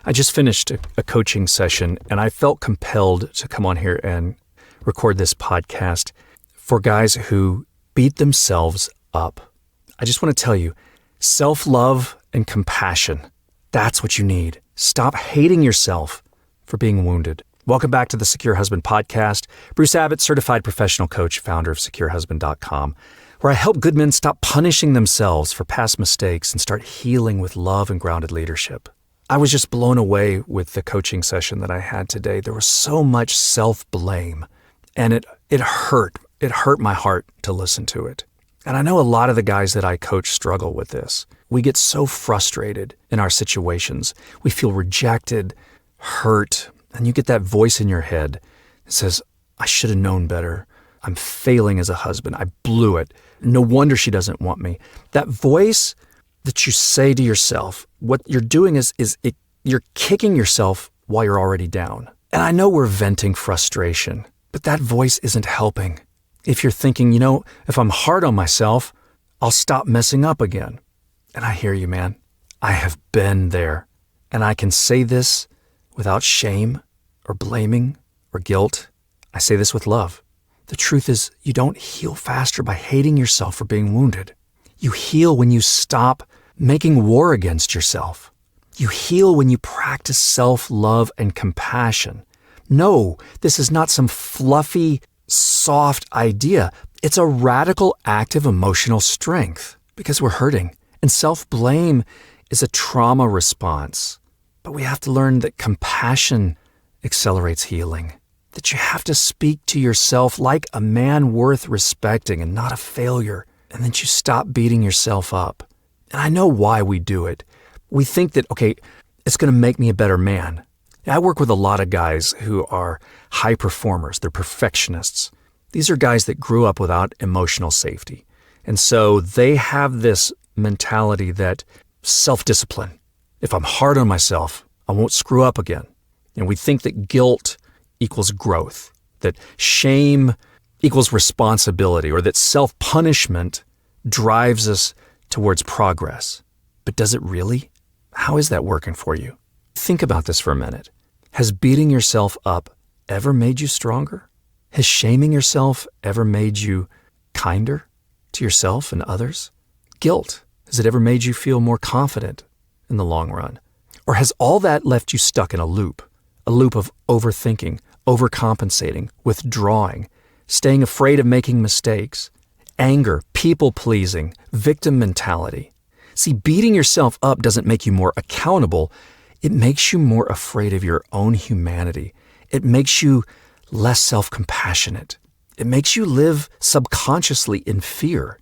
I just finished a coaching session, and I felt compelled to come on here and record this podcast for guys who beat themselves up. I just want to tell you, self-love and compassion, that's what you need. Stop hating yourself for being wounded. Welcome back to the Secure Husband Podcast. Bruce Abbott, certified professional coach, founder of SecureHusband.com, where I help good men stop punishing themselves for past mistakes and start healing with love and grounded leadership. I was just blown away with the coaching session that I had today. There was so much self-blame, and it hurt. It hurt my heart to listen to it. And I know a lot of the guys that I coach struggle with this. We get so frustrated in our situations. We feel rejected, hurt, and you get that voice in your head that says, I should have known better. I'm failing as a husband. I blew it. No wonder she doesn't want me. That voice that you say to yourself, what you're doing is you're kicking yourself while you're already down. And I know we're venting frustration, but that voice isn't helping. If you're thinking, if I'm hard on myself, I'll stop messing up again. And I hear you, man. I have been there. And I can say this without shame or blaming or guilt. I say this with love. The truth is, you don't heal faster by hating yourself for being wounded. You heal when you stop making war against yourself. You heal when you practice self-love and compassion. No, this is not some fluffy, soft idea. It's a radical act of emotional strength because we're hurting. And self-blame is a trauma response. But we have to learn that compassion accelerates healing, that you have to speak to yourself like a man worth respecting and not a failure, and that you stop beating yourself up. And I know why we do it. We think that, it's going to make me a better man. I work with a lot of guys who are high performers. They're perfectionists. These are guys that grew up without emotional safety. And so they have this mentality that self-discipline. If I'm hard on myself, I won't screw up again. And we think that guilt equals growth, that shame equals responsibility, or that self-punishment drives us towards progress. But does it really? How is that working for you? Think about this for a minute. Has beating yourself up ever made you stronger? Has shaming yourself ever made you kinder to yourself and others? Guilt, has it ever made you feel more confident in the long run? Or has all that left you stuck in a loop of overthinking, overcompensating, withdrawing, staying afraid of making mistakes, anger, people-pleasing, victim mentality? See, beating yourself up doesn't make you more accountable. It makes you more afraid of your own humanity. It makes you less self-compassionate. It makes you live subconsciously in fear.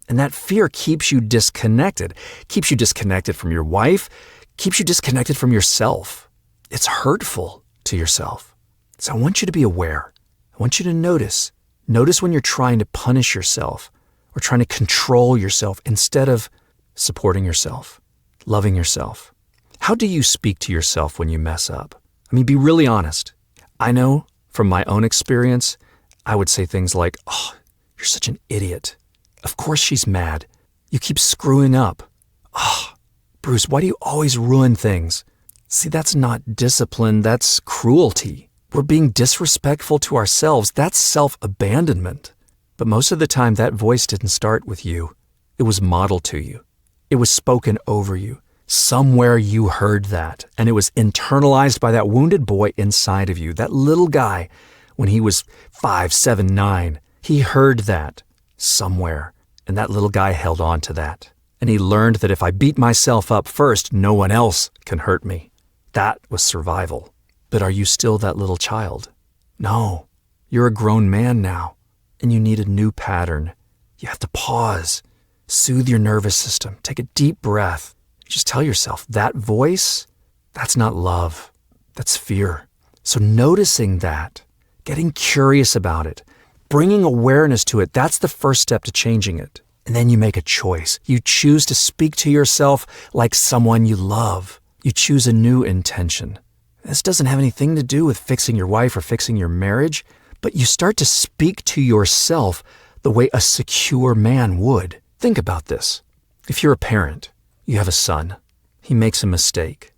And that fear keeps you disconnected from your wife, keeps you disconnected from yourself. It's hurtful to yourself. So I want you to be aware. I want you to notice. Notice when you're trying to punish yourself or trying to control yourself instead of supporting yourself, loving yourself. How do you speak to yourself when you mess up? Be really honest. I know from my own experience, I would say things like, "Oh, you're such an idiot. Of course she's mad. You keep screwing up. Oh, Bruce, why do you always ruin things?" See, that's not discipline. That's cruelty. We're being disrespectful to ourselves. That's self-abandonment. But most of the time, that voice didn't start with you. It was modeled to you. It was spoken over you. Somewhere you heard that, and it was internalized by that wounded boy inside of you, that little guy when he was 5, 7, 9. He heard that somewhere, and that little guy held on to that. And he learned that if I beat myself up first, no one else can hurt me. That was survival. But are you still that little child? No, you're a grown man now, and you need a new pattern. You have to pause, soothe your nervous system, take a deep breath. Just tell yourself, that voice, that's not love, that's fear. So noticing that, getting curious about it, bringing awareness to it, that's the first step to changing it. And then you make a choice. You choose to speak to yourself like someone you love. You choose a new intention. This doesn't have anything to do with fixing your wife or fixing your marriage, but you start to speak to yourself the way a secure man would. Think about this. If you're a parent, you have a son. He makes a mistake.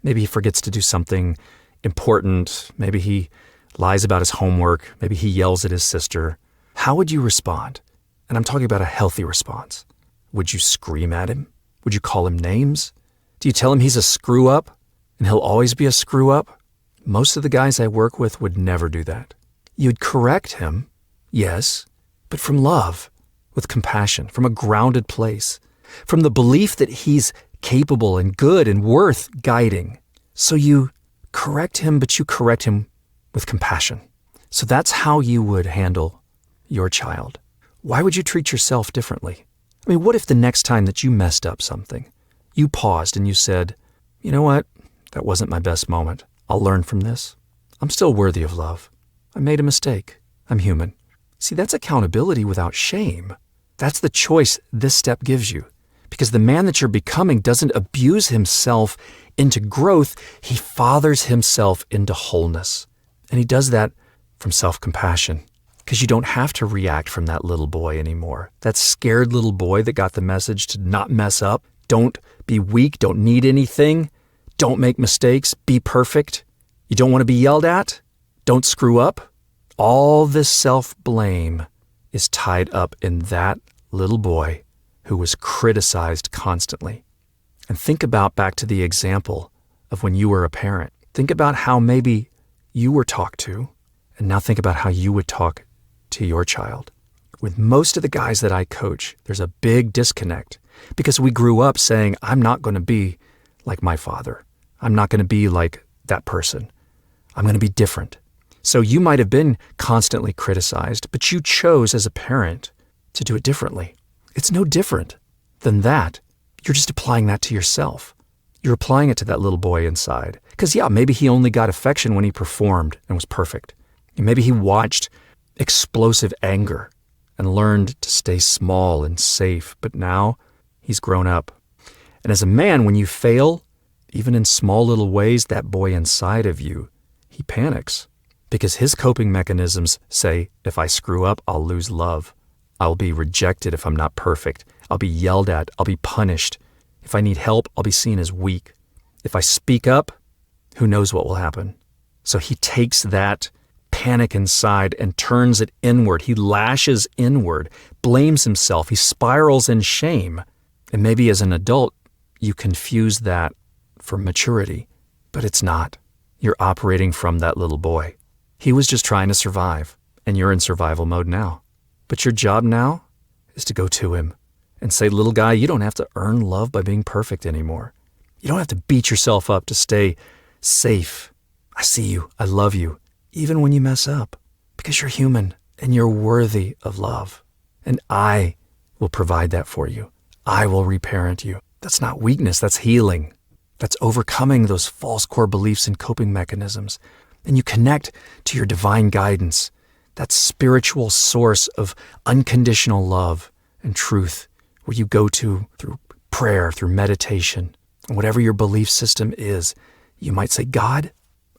Maybe he forgets to do something important. Maybe he lies about his homework. Maybe he yells at his sister. How would you respond? And I'm talking about a healthy response. Would you scream at him? Would you call him names? Do you tell him he's a screw up and he'll always be a screw up? Most of the guys I work with would never do that. You'd correct him, yes, but from love, with compassion, from a grounded place, from the belief that he's capable and good and worth guiding. So you correct him, but you correct him with compassion. So that's how you would handle your child. Why would you treat yourself differently? I mean, what if the next time that you messed up something, you paused and you said, you know what? That wasn't my best moment. I'll learn from this. I'm still worthy of love. I made a mistake. I'm human. See, that's accountability without shame. That's the choice this step gives you. Because the man that you're becoming doesn't abuse himself into growth. He fathers himself into wholeness. And he does that from self-compassion. Because you don't have to react from that little boy anymore. That scared little boy that got the message to not mess up. Don't be weak. Don't need anything. Don't make mistakes. Be perfect. You don't want to be yelled at. Don't screw up. All this self-blame is tied up in that little boy who was criticized constantly. And think about back to the example of when you were a parent. Think about how maybe you were talked to, and now think about how you would talk to your child. With most of the guys that I coach, there's a big disconnect because we grew up saying, I'm not going to be like my father. I'm not going to be like that person. I'm going to be different. So you might have been constantly criticized, but you chose as a parent to do it differently. It's no different than that. You're just applying that to yourself. You're applying it to that little boy inside. Because yeah, maybe he only got affection when he performed and was perfect. And maybe he watched explosive anger and learned to stay small and safe. But now he's grown up. And as a man, when you fail, even in small little ways, that boy inside of you, he panics. Because his coping mechanisms say, if I screw up, I'll lose love. I'll be rejected if I'm not perfect. I'll be yelled at. I'll be punished. If I need help, I'll be seen as weak. If I speak up, who knows what will happen? So he takes that panic inside and turns it inward. He lashes inward, blames himself. He spirals in shame. And maybe as an adult, you confuse that for maturity, but it's not. You're operating from that little boy. He was just trying to survive, and you're in survival mode now. But your job now is to go to him and say, little guy, you don't have to earn love by being perfect anymore. You don't have to beat yourself up to stay safe. I see you. I love you, even when you mess up, because you're human and you're worthy of love. And I will provide that for you. I will reparent you. That's not weakness. That's healing. That's overcoming those false core beliefs and coping mechanisms. And you connect to your divine guidance, that spiritual source of unconditional love and truth, where you go to through prayer, through meditation, and whatever your belief system is. You might say, God,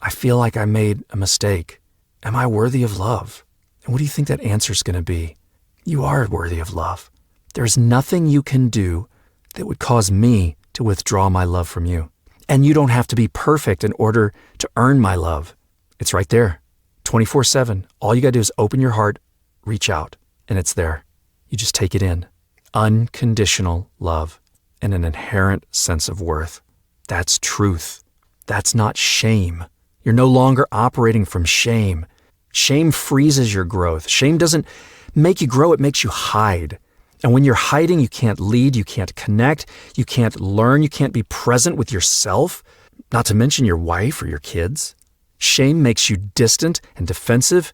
I feel like I made a mistake. Am I worthy of love? And what do you think that answer is going to be? You are worthy of love. There's nothing you can do that would cause me to withdraw my love from you. And you don't have to be perfect in order to earn my love. It's right there, 24/7. All you got to do is open your heart, reach out, and it's there. You just take it in. Unconditional love and an inherent sense of worth. That's truth. That's not shame. You're no longer operating from shame. Shame freezes your growth. Shame doesn't make you grow, it makes you hide. And when you're hiding, you can't lead, you can't connect, you can't learn, you can't be present with yourself, not to mention your wife or your kids. Shame makes you distant and defensive,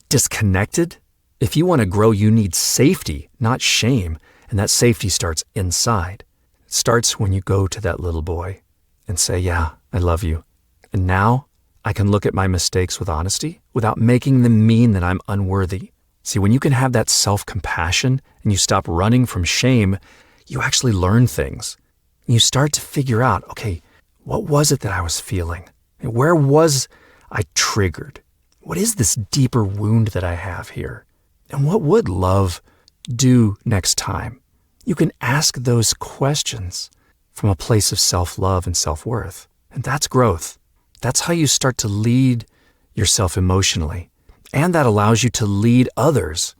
disconnected. If you want to grow, you need safety, not shame. And that safety starts inside. It starts when you go to that little boy and say, yeah, I love you. And now I can look at my mistakes with honesty without making them mean that I'm unworthy. See, when you can have that self-compassion and you stop running from shame, you actually learn things. You start to figure out, okay, what was it that I was feeling? Where was I triggered? What is this deeper wound that I have here? And what would love do next time? You can ask those questions from a place of self-love and self-worth. And that's growth. That's how you start to lead yourself emotionally. And that allows you to lead others.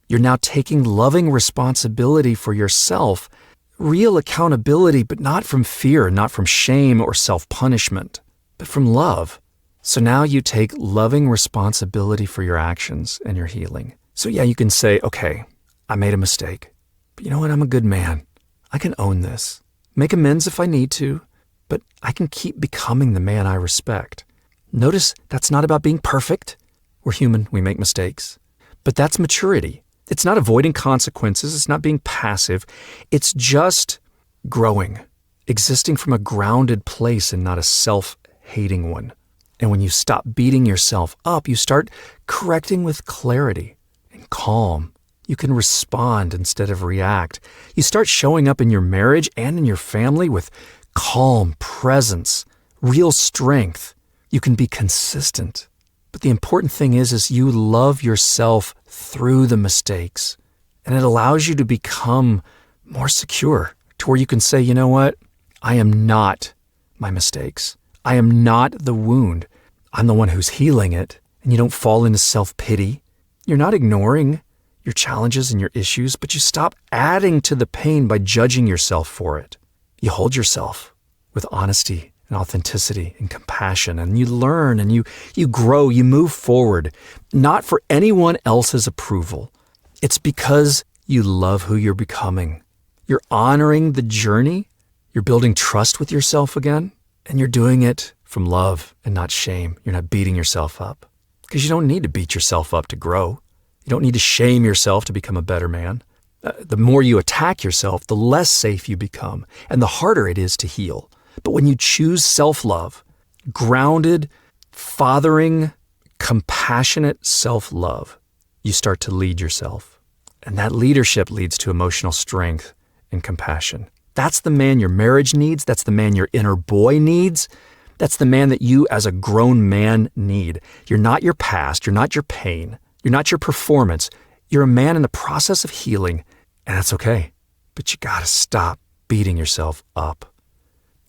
You're now taking loving responsibility for yourself, real accountability, but not from fear, not from shame or self-punishment, but from love. So now you take loving responsibility for your actions and your healing. So yeah, you can say, okay, I made a mistake, but you know what? I'm a good man. I can own this. Make amends if I need to, but I can keep becoming the man I respect. Notice that's not about being perfect. We're human, we make mistakes. But that's maturity. It's not avoiding consequences, it's not being passive. It's just growing, existing from a grounded place and not a self-hating one. And when you stop beating yourself up, you start correcting with clarity and calm. You can respond instead of react. You start showing up in your marriage and in your family with calm presence, real strength. You can be consistent. But the important thing is you love yourself through the mistakes. And it allows you to become more secure to where you can say, you know what? I am not my mistakes. I am not the wound. I'm the one who's healing it. And you don't fall into self-pity. You're not ignoring your challenges and your issues, but you stop adding to the pain by judging yourself for it. You hold yourself with honesty and authenticity and compassion, and you learn and you grow, you move forward, not for anyone else's approval. It's because you love who you're becoming. You're honoring the journey. You're building trust with yourself again, and you're doing it from love and not shame. You're not beating yourself up because you don't need to beat yourself up to grow. You don't need to shame yourself to become a better man. The more you attack yourself, the less safe you become, and the harder it is to heal. But when you choose self-love, grounded, fathering, compassionate self-love, you start to lead yourself. And that leadership leads to emotional strength and compassion. That's the man your marriage needs. That's the man your inner boy needs. That's the man that you as a grown man need. You're not your past. You're not your pain. You're not your performance. You're a man in the process of healing, and that's okay. But you gotta stop beating yourself up.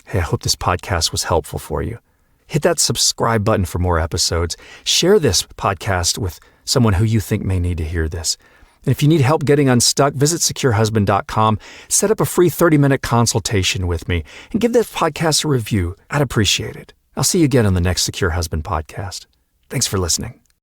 Hey, I hope this podcast was helpful for you. Hit that subscribe button for more episodes. Share this podcast with someone who you think may need to hear this. And if you need help getting unstuck, visit securehusband.com, set up a free 30-minute consultation with me, and give this podcast a review. I'd appreciate it. I'll see you again on the next Secure Husband podcast. Thanks for listening.